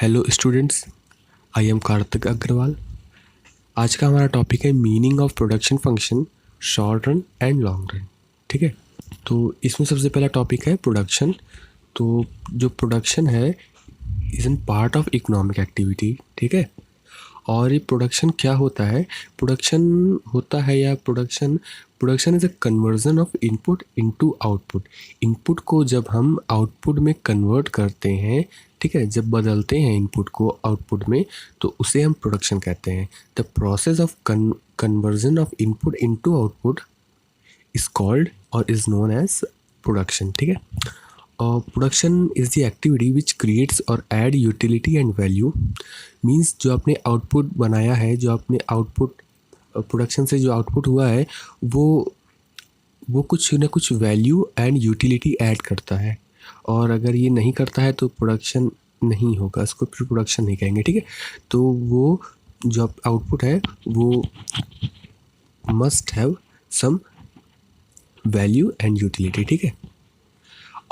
Hello students, I am Kartik Agrawal. आज का हमारा टॉपिक है meaning of production function, short run and long run. ठीक है, तो इसमें सबसे पहला टॉपिक है प्रोडक्शन। तो जो प्रोडक्शन है is an part of economic activity. ठीक है, और ये प्रोडक्शन क्या होता है? प्रोडक्शन होता है या production is a conversion of input into output. Input को जब हम आउटपुट में कन्वर्ट करते हैं, ठीक है, जब बदलते हैं इनपुट को आउटपुट में, तो उसे हम प्रोडक्शन कहते हैं। The process of conversion of input into output is called or is known as production. ठीक है, production is the activity which creates or add utility and value. Means जो आपने आउटपुट बनाया है, जो आपने आउटपुट प्रोडक्शन से जो आउटपुट हुआ है वो कुछ ना कुछ वैल्यू एंड यूटिलिटी ऐड करता है, और अगर ये नहीं करता है तो प्रोडक्शन नहीं होगा, इसको फिर प्रोडक्शन नहीं कहेंगे। ठीक है, तो वो जो आउटपुट है वो must have some value and utility. ठीक है,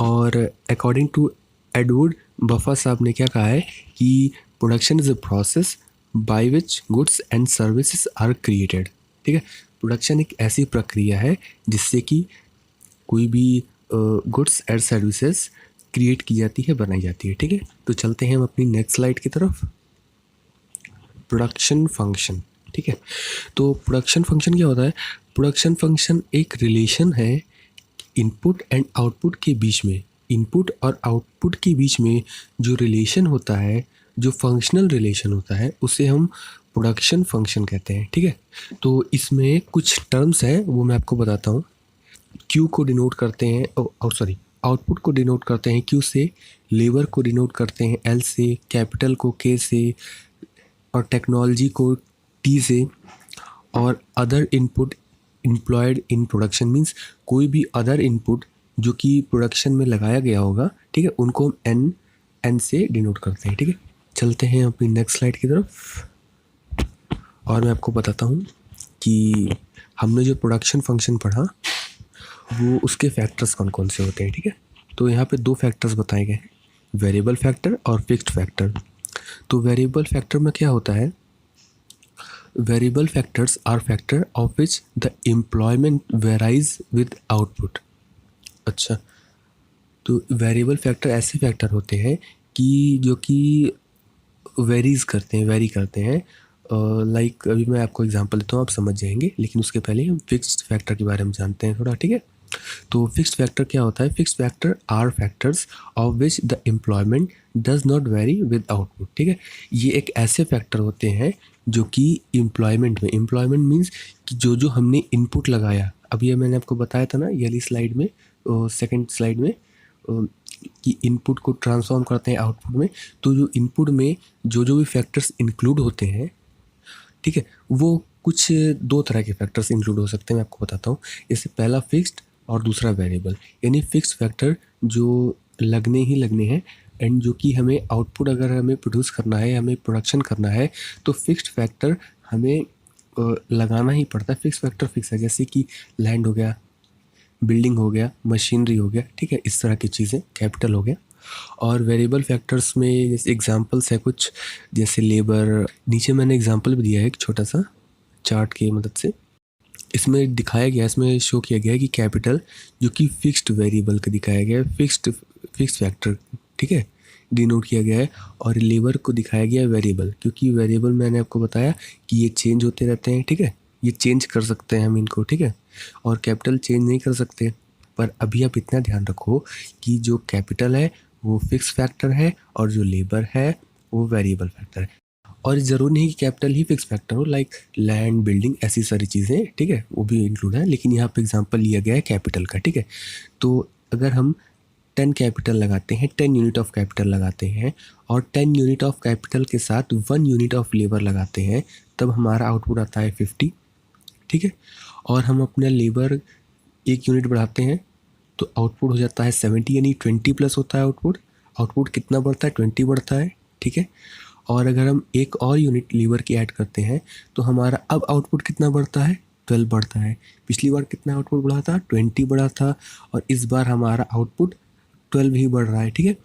और अकॉर्डिंग टू एडवर्ड बफा साहब ने क्या कहा है कि production is a process by which goods and services are created. ठीक है, प्रोडक्शन एक ऐसी प्रक्रिया है जिससे कि कोई भी गुड्स एंड सर्विसेज क्रिएट की जाती है, बनाई जाती है। ठीक है, तो चलते हैं हम अपनी नेक्स्ट स्लाइड की तरफ। Production function. ठीक है, तो प्रोडक्शन फंक्शन क्या होता है? प्रोडक्शन फंक्शन एक रिलेशन है इनपुट एंड आउटपुट के बीच में। इनपुट और आउटपुट के बीच में जो रिलेशन होता है, जो फंक्शनल रिलेशन होता है, उसे हम प्रोडक्शन फंक्शन कहते हैं। ठीक है, तो इसमें कुछ टर्म्स हैं, वो मैं आपको बताता हूँ। क्यू को डिनोट करते हैं, आउटपुट को डिनोट करते हैं क्यू से, लेबर को डिनोट करते हैं एल से, कैपिटल को के से, और टेक्नोलॉजी को टी से, और other input employed in production means कोई भी अदर इनपुट जो कि प्रोडक्शन में लगाया गया होगा, ठीक है, उनको हम एन से डिनोट करते हैं। ठीक है, चलते हैं अपनी नेक्स्ट स्लाइड की तरफ, और मैं आपको बताता हूँ कि हमने जो प्रोडक्शन फंक्शन पढ़ा वो उसके फैक्टर्स कौन कौन से होते हैं। ठीक है, तो यहाँ पे दो फैक्टर्स बताए गए हैं, वेरिएबल फैक्टर और फिक्स्ड फैक्टर। तो वेरिएबल फैक्टर में क्या होता है? Variable factors are factor of which the employment varies with output. अच्छा, तो वेरिएबल फैक्टर ऐसे फैक्टर होते हैं कि जो कि वेरी करते हैं। लाइक अभी मैं आपको एग्जांपल देता हूँ, आप समझ जाएंगे, लेकिन उसके पहले हम फिक्स्ड फैक्टर के बारे में जानते हैं थोड़ा। ठीक है, तो फिक्स्ड फैक्टर क्या होता है? Fixed factor are factors of which the employment does not vary with output. ठीक है, ये एक ऐसे फैक्टर होते हैं जो कि एम्प्लॉयमेंट मीन्स कि जो जो हमने इनपुट लगाया, अभी ये मैंने आपको बताया था ना ये वाली स्लाइड में, सेकंड स्लाइड में, कि इनपुट को ट्रांसफॉर्म करते हैं आउटपुट में। तो जो इनपुट में जो जो भी फैक्टर्स इंक्लूड होते हैं, ठीक है, वो कुछ दो तरह के फैक्टर्स इंक्लूड हो सकते हैं, मैं आपको बताता हूँ। जैसे पहला फिक्स्ड और दूसरा वेरिएबल। यानी फिक्स्ड फैक्टर जो लगने ही लगने हैं, एंड जो कि हमें आउटपुट अगर हमें प्रोड्यूस करना है, हमें प्रोडक्शन करना है, तो फिक्स्ड फैक्टर हमें लगाना ही पड़ता है। फिक्स्ड फैक्टर फिक्स है, जैसे कि लैंड हो गया, बिल्डिंग हो गया, मशीनरी हो गया, ठीक है, इस तरह की चीज़ें, कैपिटल हो गया। और वेरिएबल फैक्टर्स में जैसे एग्जांपल्स है कुछ, जैसे लेबर। नीचे मैंने एग्जांपल भी दिया है एक छोटा सा चार्ट की मदद से। इसमें दिखाया गया, इसमें शो किया गया है कि कैपिटल जो कि फिक्स्ड वेरिएबल का दिखाया गया है, फिक्स्ड फैक्टर, ठीक है, डिनोट किया गया है। और लेबर को दिखाया गया है वेरिएबल, क्योंकि वेरिएबल मैंने आपको बताया कि ये चेंज होते रहते हैं। ठीक है, ये चेंज कर सकते हैं हम इनको, ठीक है, और कैपिटल चेंज नहीं कर सकते। पर अभी आप इतना ध्यान रखो कि जो कैपिटल है वो फिक्स फैक्टर है, और जो लेबर है वो वेरिएबल फैक्टर है। और ज़रूरी नहीं कि कैपिटल ही फिक्स फैक्टर हो, लाइक लैंड, बिल्डिंग, ऐसी सारी चीज़ें, ठीक है, वो भी इंक्लूड है, लेकिन यहाँ पे एग्जांपल लिया गया है कैपिटल का। ठीक है, तो अगर हम 10 कैपिटल लगाते हैं, 10 यूनिट ऑफ कैपिटल लगाते हैं, और 10 यूनिट ऑफ कैपिटल के साथ 1 यूनिट ऑफ लेबर लगाते हैं, तब हमारा आउटपुट आता है 50। ठीक है, और हम अपना लेबर 1 यूनिट बढ़ाते हैं तो आउटपुट हो जाता है 70, यानी 20 प्लस होता है आउटपुट। आउटपुट कितना बढ़ता है? 20 बढ़ता है। ठीक है, और अगर हम एक और यूनिट लीवर की ऐड करते हैं तो हमारा अब आउटपुट कितना बढ़ता है? 12 बढ़ता है। पिछली बार कितना आउटपुट बढ़ा था? 20 बढ़ा था, और इस बार हमारा आउटपुट 12 ही बढ़ रहा है। ठीक है,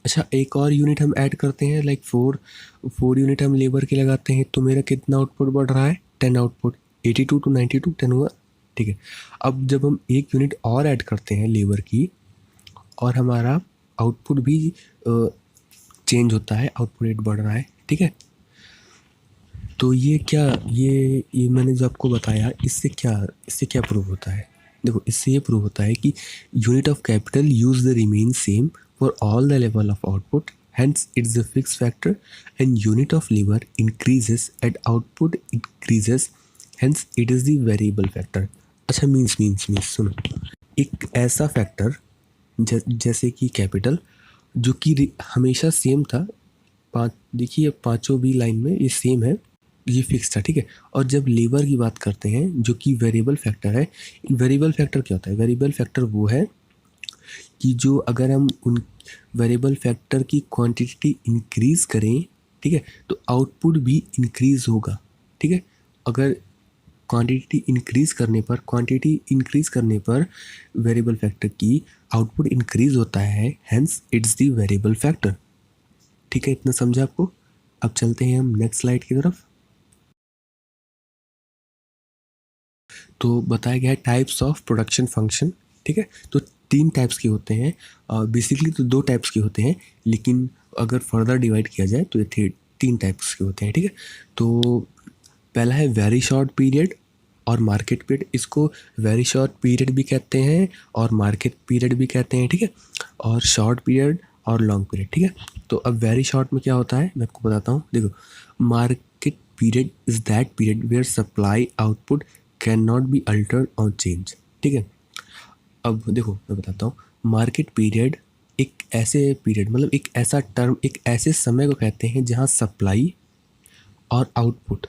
अच्छा, एक और यूनिट हम ऐड करते हैं, लाइक 4 यूनिट हम लेबर के लगाते हैं, तो मेरा कितना आउटपुट बढ़ रहा है? 10 आउटपुट। 82 टू 92 10 हुआ, ठीक है। अब जब हम एक यूनिट और ऐड करते हैं लेबर की, और हमारा आउटपुट भी चेंज होता है, आउटपुट रेट बढ़ रहा है, ठीक है। तो ये क्या, ये मैंने जो आपको बताया, इससे क्या प्रूव होता है? देखो, इससे ये प्रूव होता है कि unit of capital use the remain same for all the level of output, hence it's the fix factor, and unit of labour increases eight output increases, hence it is the variable factor. अच्छा, means सुनो, एक ऐसा factor जैसे कि capital, जो कि हमेशा same था, देखिए पाँचों भी लाइन में ये सेम है, ये फिक्स था, ठीक है। और जब लेबर की बात करते हैं, जो कि वेरिएबल फैक्टर है, वेरिएबल फैक्टर क्या होता है? वेरिएबल फैक्टर वो है कि जो अगर हम उन वेरिएबल फैक्टर की क्वांटिटी इंक्रीज़ करें, ठीक है, तो आउटपुट भी इंक्रीज़ होगा, ठीक है। अगर क्वांटिटी इंक्रीज़ करने पर वेरिएबल फैक्टर की आउटपुट इंक्रीज़ होता है, hence it's the variable factor, ठीक है। इतना समझा आपको? अब चलते हैं हम नेक्स्ट स्लाइड की तरफ। तो बताया गया है टाइप्स ऑफ प्रोडक्शन फंक्शन, ठीक है। तो 3 टाइप्स के होते हैं, बेसिकली तो 2 टाइप्स के होते हैं, लेकिन अगर फर्दर डिवाइड किया जाए तो ये 3 टाइप्स के होते हैं, ठीक है। तो पहला है वेरी शॉर्ट पीरियड और मार्केट पीरियड। इसको वेरी शॉर्ट पीरियड भी कहते हैं और मार्केट पीरियड भी कहते हैं, ठीक है। और शॉर्ट पीरियड और लॉन्ग पीरियड, ठीक है। तो अब वेरी शॉर्ट में क्या होता है, मैं आपको बताता हूँ। देखो, market period is that period where supply output can not be altered और चेंज, ठीक है। अब देखो, मैं बताता हूँ। मार्केट पीरियड एक ऐसे पीरियड, मतलब एक ऐसा टर्म, एक ऐसे समय को कहते हैं जहाँ सप्लाई और output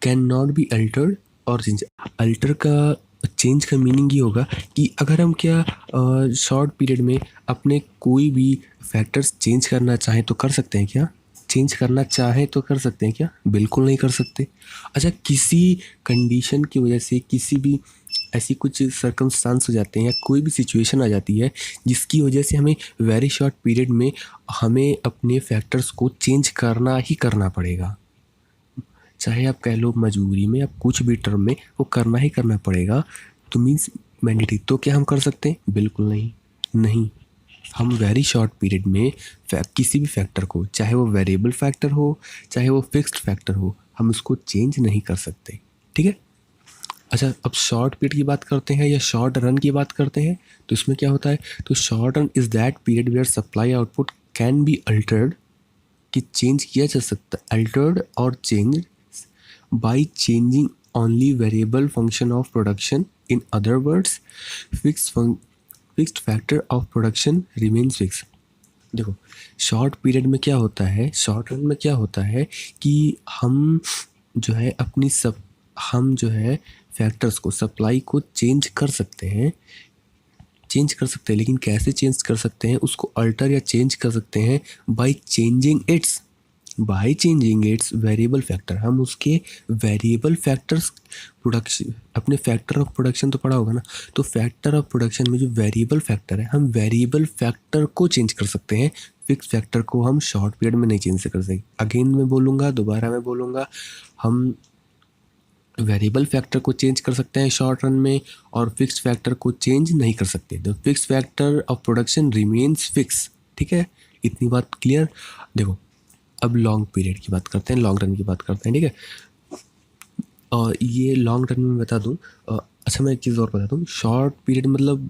can not be altered और चेंज। अल्टर का, चेंज का मीनिंग ये होगा कि अगर हम क्या शॉर्ट पीरियड में अपने कोई भी फैक्टर्स चेंज करना चाहें तो कर सकते हैं क्या? चेंज करना चाहें तो कर सकते हैं क्या? बिल्कुल नहीं कर सकते। अच्छा, किसी कंडीशन की वजह से, किसी भी ऐसी कुछ सर्कमस्टांस हो जाते हैं या कोई भी सिचुएशन आ जाती है जिसकी वजह से हमें वेरी शॉर्ट पीरियड में हमें अपने फैक्टर्स को चेंज करना ही करना पड़ेगा। चाहे आप कह लो मजबूरी में या कुछ भी टर्म में, वो करना ही करना पड़ेगा। तो मीन्स मैंडेटरी। तो क्या हम कर सकते हैं? बिल्कुल नहीं। हम वेरी शॉर्ट पीरियड में किसी भी फैक्टर को, चाहे वो वेरिएबल फैक्टर हो चाहे वो फिक्स्ड फैक्टर हो, हम उसको चेंज नहीं कर सकते, ठीक है। अच्छा, अब शॉर्ट पीरियड की बात करते हैं या शॉर्ट रन की बात करते हैं। तो इसमें क्या होता है? तो short run is that period where supply output can be altered, कि चेंज किया जा सकता है, अल्टर्ड और change by changing only variable function of production. In other words, fixed factor of production remains fixed. देखो, शॉर्ट पीरियड में क्या होता है, शॉर्ट रन में क्या होता है कि हम जो है हम जो है फैक्टर्स को, सप्लाई को चेंज कर सकते हैं, लेकिन कैसे चेंज कर सकते हैं? उसको अल्टर या चेंज कर सकते हैं by changing it's variable factor. हम उसके वेरिएबल फैक्टर्स, प्रोडक्शन, अपने फैक्टर ऑफ प्रोडक्शन तो पढ़ा होगा ना, तो फैक्टर ऑफ प्रोडक्शन में जो वेरिएबल फैक्टर है, हम वेरिएबल फैक्टर को चेंज कर सकते हैं। फिक्स फैक्टर को हम शॉर्ट पीरियड में नहीं चेंज कर सकते। अगेन मैं बोलूँगा, हम वेरिएबल फैक्टर को चेंज कर सकते हैं शॉर्ट रन में, और फिक्स्ड फैक्टर को चेंज नहीं कर सकते। The fix factor of production remains fix, ठीक है। इतनी बात क्लियर। देखो, अब लॉन्ग पीरियड की बात करते हैं, लॉन्ग रन की बात करते हैं, ठीक है। और ये लॉन्ग रन में बता दूं, अच्छा मैं एक चीज़ और बता दूं। शॉर्ट पीरियड मतलब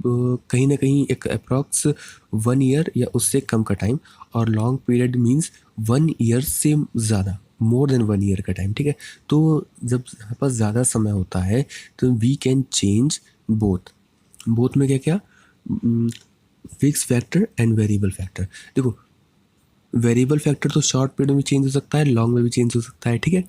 कहीं ना कहीं एक अप्रॉक्स 1 ईयर या उससे कम का टाइम, और लॉन्ग पीरियड मीन्स 1 ईयर से ज़्यादा, मोर देन 1 ईयर का टाइम, ठीक है। तो जब हमारे पास ज़्यादा समय होता है तो वी कैन चेंज बोथ में क्या fix factor and variable factor. देखो, वेरिएबल फैक्टर तो शॉर्ट पीरियड में चेंज हो सकता है, लॉन्ग में भी चेंज हो सकता है, ठीक है।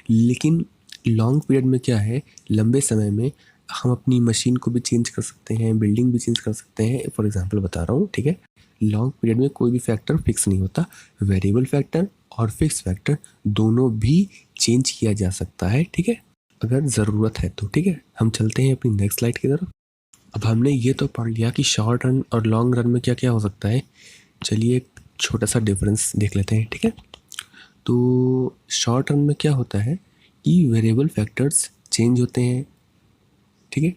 लेकिन लॉन्ग पीरियड में क्या है, लंबे समय में हम अपनी मशीन को भी चेंज कर सकते हैं, बिल्डिंग भी चेंज कर सकते हैं। फॉर एग्जांपल बता रहा हूँ, ठीक है। लॉन्ग पीरियड में कोई भी फैक्टर फिक्स नहीं होता, वेरिएबल फैक्टर और फिक्स फैक्टर दोनों भी चेंज किया जा सकता है, ठीक है, अगर ज़रूरत है तो, ठीक है। हम चलते हैं अपनी नेक्स्ट स्लाइड की तरफ। अब हमने ये तो पढ़ लिया कि शॉर्ट रन और लॉन्ग रन में क्या क्या हो सकता है। चलिए छोटा सा डिफरेंस देख लेते हैं, ठीक है। तो शॉर्ट रन में क्या होता है कि वेरिएबल फैक्टर्स चेंज होते हैं, ठीक है।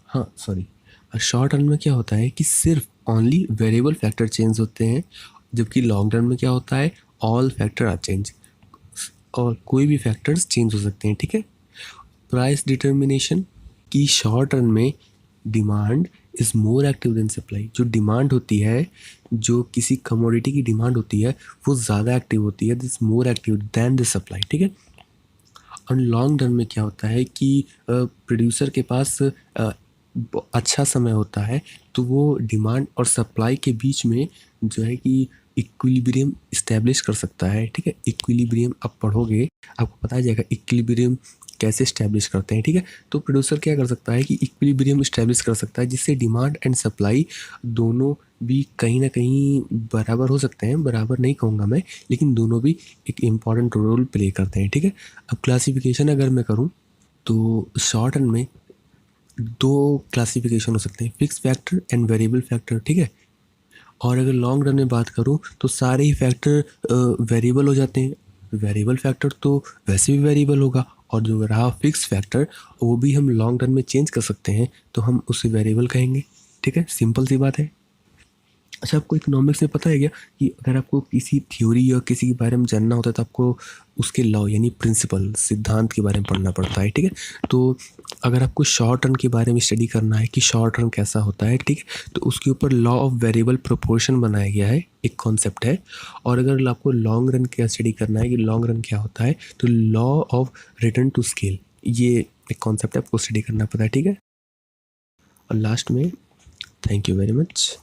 हाँ सॉरी, शॉर्ट रन में क्या होता है कि सिर्फ ओनली वेरिएबल फैक्टर चेंज होते हैं, जबकि लॉन्ग रन में क्या होता है, ऑल फैक्टर आर चेंज, और कोई भी फैक्टर्स चेंज हो सकते हैं, ठीक है। प्राइस डिटर्मिनेशन की शॉर्ट रन में demand is more active than supply. जो डिमांड होती है, जो किसी कमोडिटी की डिमांड होती है, वो ज़्यादा एक्टिव होती है, this more active than the supply, ठीक है। और लॉन्ग रन में क्या होता है कि प्रोड्यूसर के पास अच्छा समय होता है, तो वो डिमांड और सप्लाई के बीच में जो है कि इक्विलिब्रियम इस्टेब्लिश कर सकता है, ठीक है। इक्विलिब्रियम आप पढ़ोगे आपको पता जाएगा इक्विलिब्रियम कैसे इस्टेब्लिश करते हैं, ठीक है। तो प्रोड्यूसर क्या कर सकता है कि इक्विलिब्रियम इस्टेब्लिश कर सकता है, जिससे डिमांड एंड सप्लाई दोनों भी कहीं ना कहीं बराबर हो सकते हैं, बराबर नहीं कहूँगा मैं, लेकिन दोनों भी एक इम्पॉर्टेंट रोल प्ले करते हैं, ठीक है। अब क्लासिफिकेशन अगर मैं करूँ तो शॉर्ट रन में दो क्लासिफिकेशन हो सकते हैं, fix factor and variable factor, ठीक है। और अगर लॉन्ग रन में बात करूँ तो सारे ही फैक्टर वेरिएबल हो जाते हैं, वेरिएबल फैक्टर तो वैसे भी वेरिएबल होगा, और जो रहा फिक्स फैक्टर वो भी हम लॉन्ग रन में चेंज कर सकते हैं, तो हम उसे वेरिएबल कहेंगे, ठीक है। सिंपल सी बात है। अच्छा, आपको इकोनॉमिक्स में पता है क्या कि अगर आपको किसी थ्योरी या किसी के बारे में जानना होता है तो आपको उसके लॉ यानी प्रिंसिपल सिद्धांत के बारे में पढ़ना पड़ता है, ठीक है। तो अगर आपको शॉर्ट रन के बारे में स्टडी करना है कि शॉर्ट रन कैसा होता है, ठीक है, तो उसके ऊपर लॉ ऑफ वेरिएबल प्रोपोर्शन बनाया गया है, एक कॉन्सेप्ट है। और अगर आपको लॉन्ग रन का स्टडी करना है कि लॉन्ग रन क्या होता है, तो law of return to scale, ये एक कॉन्सेप्ट है, आपको स्टडी करना पड़ता है, ठीक है। और लास्ट में थैंक यू वेरी मच।